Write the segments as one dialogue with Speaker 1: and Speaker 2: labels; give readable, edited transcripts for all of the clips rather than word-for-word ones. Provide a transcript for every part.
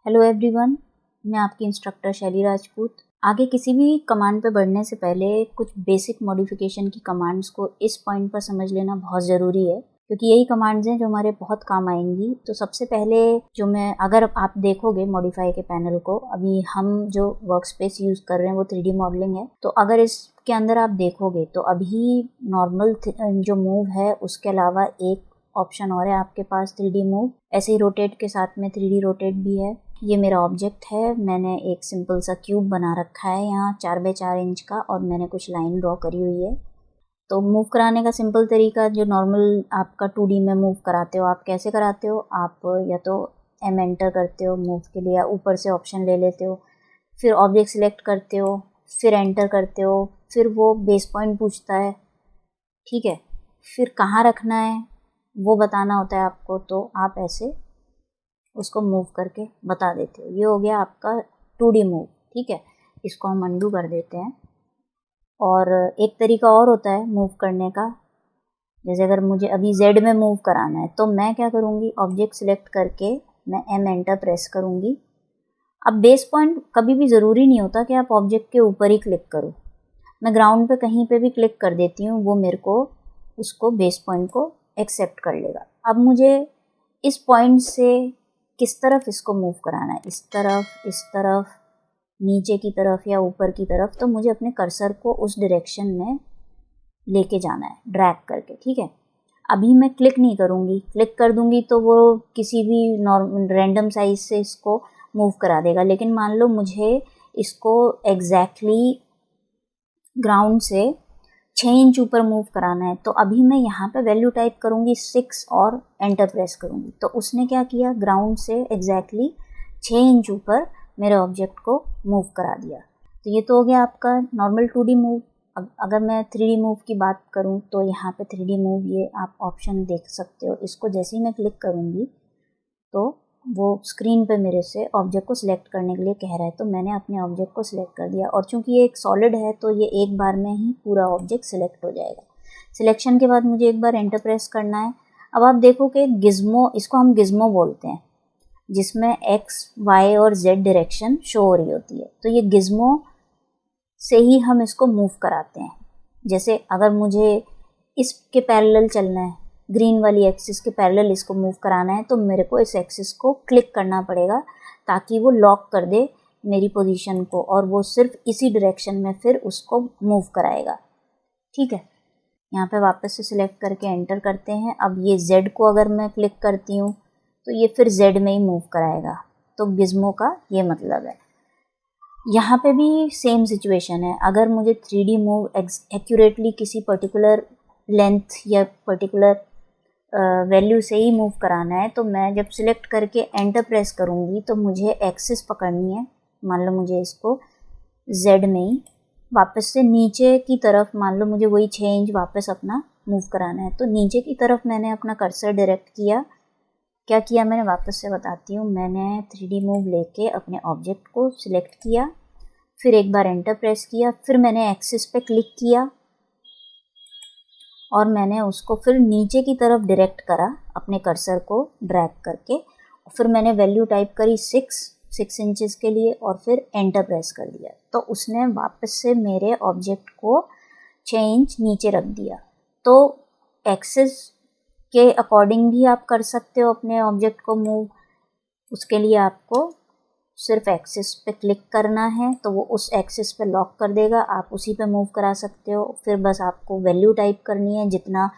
Speaker 1: Hello everyone, मैं आपकी instructor शैली राजपूत। आगे किसी भी कमांड पे बढ़ने से पहले कुछ बेसिक मॉडिफिकेशन की कमांड्स को इस पॉइंट पर समझ लेना बहुत ज़रूरी है, क्योंकि यही कमांड्स हैं जो हमारे बहुत काम आएंगी। तो सबसे पहले अगर आप देखोगे मॉडिफाई के पैनल को, अभी हम जो वर्कस्पेस यूज़ कर रहे हैं वो 3D मॉडलिंग है। तो अगर इसके अंदर आप देखोगे तो अभी नॉर्मल जो मूव है उसके अलावा एक ऑप्शन और है आपके पास 3D मूव। ऐसे ही रोटेट के साथ में 3D रोटेट भी है। ये मेरा ऑब्जेक्ट है, मैंने एक सिंपल सा क्यूब बना रखा है यहाँ 4x4 इंच का, और मैंने कुछ लाइन ड्रॉ करी हुई है। तो मूव कराने का सिंपल तरीका जो नॉर्मल आपका 2D में मूव कराते हो, आप कैसे कराते हो? आप या तो M एंटर करते हो मूव के लिए, या ऊपर से ऑप्शन ले लेते हो, फिर ऑब्जेक्ट सिलेक्ट करते हो, फिर एंटर करते हो, फिर वो बेस पॉइंट पूछता है, ठीक है, फिर कहाँ रखना है वो बताना होता है आपको। तो आप ऐसे उसको मूव करके बता देते हो। ये हो गया आपका 2D मूव, ठीक है। इसको हम अनडू कर देते हैं। और एक तरीका और होता है मूव करने का, जैसे अगर मुझे अभी Z में मूव कराना है तो मैं क्या करूँगी, ऑब्जेक्ट सिलेक्ट करके मैं M एंटर प्रेस करूँगी। अब बेस पॉइंट कभी भी ज़रूरी नहीं होता कि आप ऑब्जेक्ट के ऊपर ही क्लिक करो। मैं ग्राउंड पे कहीं पे भी क्लिक कर देती हूँ, वो मेरे को उसको बेस पॉइंट को एक्सेप्ट कर लेगा। अब मुझे इस पॉइंट से किस तरफ इसको मूव कराना है, इस तरफ, नीचे की तरफ या ऊपर की तरफ, तो मुझे अपने कर्सर को उस डायरेक्शन में लेके जाना है ड्रैग करके, ठीक है। अभी मैं क्लिक नहीं करूँगी, क्लिक कर दूँगी तो वो किसी भी नॉर्मल रैंडम साइज से इसको मूव करा देगा। लेकिन मान लो मुझे इसको एग्जैक्टली ग्राउंड से 6 इंच ऊपर मूव कराना है, तो अभी मैं यहाँ पे वैल्यू टाइप करूँगी 6 और एंटर प्रेस करूँगी। तो उसने क्या किया, ग्राउंड से एग्जैक्टली 6 इंच ऊपर मेरे ऑब्जेक्ट को मूव करा दिया। तो ये तो हो गया आपका नॉर्मल 2D मूव। अब अगर मैं 3D मूव की बात करूँ तो यहाँ पे 3D मूव ये आप ऑप्शन देख सकते हो। इसको जैसे ही मैं क्लिक करूँगी तो वो स्क्रीन पे मेरे से ऑब्जेक्ट को सिलेक्ट करने के लिए कह रहा है, तो मैंने अपने ऑब्जेक्ट को सिलेक्ट कर दिया। और चूंकि ये एक सॉलिड है तो ये एक बार में ही पूरा ऑब्जेक्ट सिलेक्ट हो जाएगा। सिलेक्शन के बाद मुझे एक बार एंटर प्रेस करना है। अब आप देखो कि गिज़्मो, इसको हम गिज़्मो बोलते हैं, जिसमें X, Y और Z डायरेक्शन शो हो रही होती है। तो ये गिज़्मो से ही हम इसको मूव कराते हैं। जैसे अगर मुझे इसके पैरेलल चलना है, ग्रीन वाली एक्सिस के पैरेलल इसको मूव कराना है, तो मेरे को इस एक्सिस को क्लिक करना पड़ेगा ताकि वो लॉक कर दे मेरी पोजीशन को, और वो सिर्फ इसी डायरेक्शन में फिर उसको मूव कराएगा, ठीक है। यहाँ पे वापस से सिलेक्ट करके एंटर करते हैं। अब ये Z को अगर मैं क्लिक करती हूँ तो ये फिर Z में ही मूव कराएगा। तो गिज़्मो का ये मतलब है। यहाँ पे भी सेम सिचुएशन है। अगर मुझे 3D मूव एक्यूरेटली किसी पर्टिकुलर लेंथ या पर्टिकुलर वैल्यू से ही मूव कराना है, तो मैं जब सिलेक्ट करके एंटर प्रेस करूँगी तो मुझे एक्सिस पकड़नी है। मान लो मुझे इसको Z में ही वापस से नीचे की तरफ, मान लो मुझे वही 6 इंच वापस अपना मूव कराना है, तो नीचे की तरफ मैंने अपना कर्सर डायरेक्ट किया। क्या किया मैंने, वापस से बताती हूँ। मैंने 3D मूव लेके अपने ऑब्जेक्ट को सिलेक्ट किया, फिर एक बार एंटर प्रेस किया, फिर मैंने एक्सिस पे क्लिक किया और मैंने उसको फिर नीचे की तरफ डायरेक्ट करा अपने कर्सर को ड्रैग करके। फिर मैंने वैल्यू टाइप करी 6 इंचेस के लिए और फिर एंटर प्रेस कर दिया। तो उसने वापस से मेरे ऑब्जेक्ट को 6 इंच नीचे रख दिया। तो एक्सिस के अकॉर्डिंग भी आप कर सकते हो अपने ऑब्जेक्ट को मूव। उसके लिए आपको सिर्फ एक्सिस पे क्लिक करना है तो वो उस एक्सिस पे लॉक कर देगा, आप उसी पे मूव करा सकते हो। फिर बस आपको वैल्यू टाइप करनी है, जितना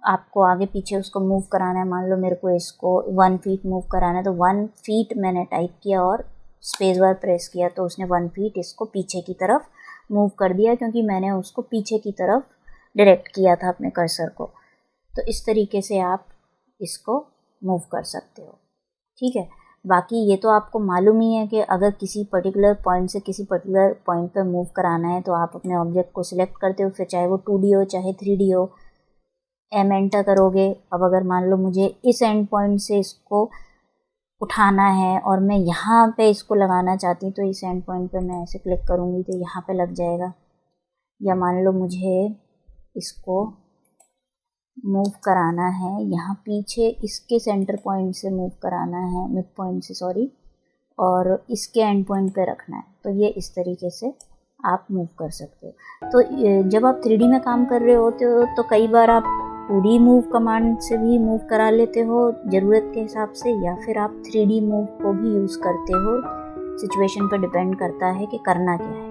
Speaker 1: आपको आगे पीछे उसको मूव कराना है। मान लो मेरे को इसको 1 फीट मूव कराना है, तो 1 फीट मैंने टाइप किया और स्पेस बार प्रेस किया, तो उसने 1 फीट इसको पीछे की तरफ मूव कर दिया, क्योंकि मैंने उसको पीछे की तरफ डायरेक्ट किया था अपने कर्सर को। तो इस तरीके से आप इसको मूव कर सकते हो, ठीक है। बाकी ये तो आपको मालूम ही है कि अगर किसी पर्टिकुलर पॉइंट से किसी पर्टिकुलर पॉइंट पर मूव कराना है तो आप अपने ऑब्जेक्ट को सिलेक्ट करते हो, फिर चाहे वो 2D हो चाहे 3D हो, M एंटर करोगे। अब अगर मान लो मुझे इस एंड पॉइंट से इसको उठाना है और मैं यहाँ पे इसको लगाना चाहती हूँ, तो इस एंड पॉइंट पे मैं ऐसे क्लिक करूँगी तो यहाँ पे लग जाएगा। या मान लो मुझे इसको मूव कराना है यहाँ पीछे, इसके सेंटर पॉइंट से मूव कराना है, मिड पॉइंट से सॉरी, और इसके एंड पॉइंट पे रखना है। तो ये इस तरीके से आप मूव कर सकते हो। तो जब आप 3D में काम कर रहे होते हो तो कई बार आप 2D मूव कमांड से भी मूव करा लेते हो ज़रूरत के हिसाब से, या फिर आप 3D मूव को भी यूज़ करते हो। सिचुएशन पर डिपेंड करता है कि करना क्या है।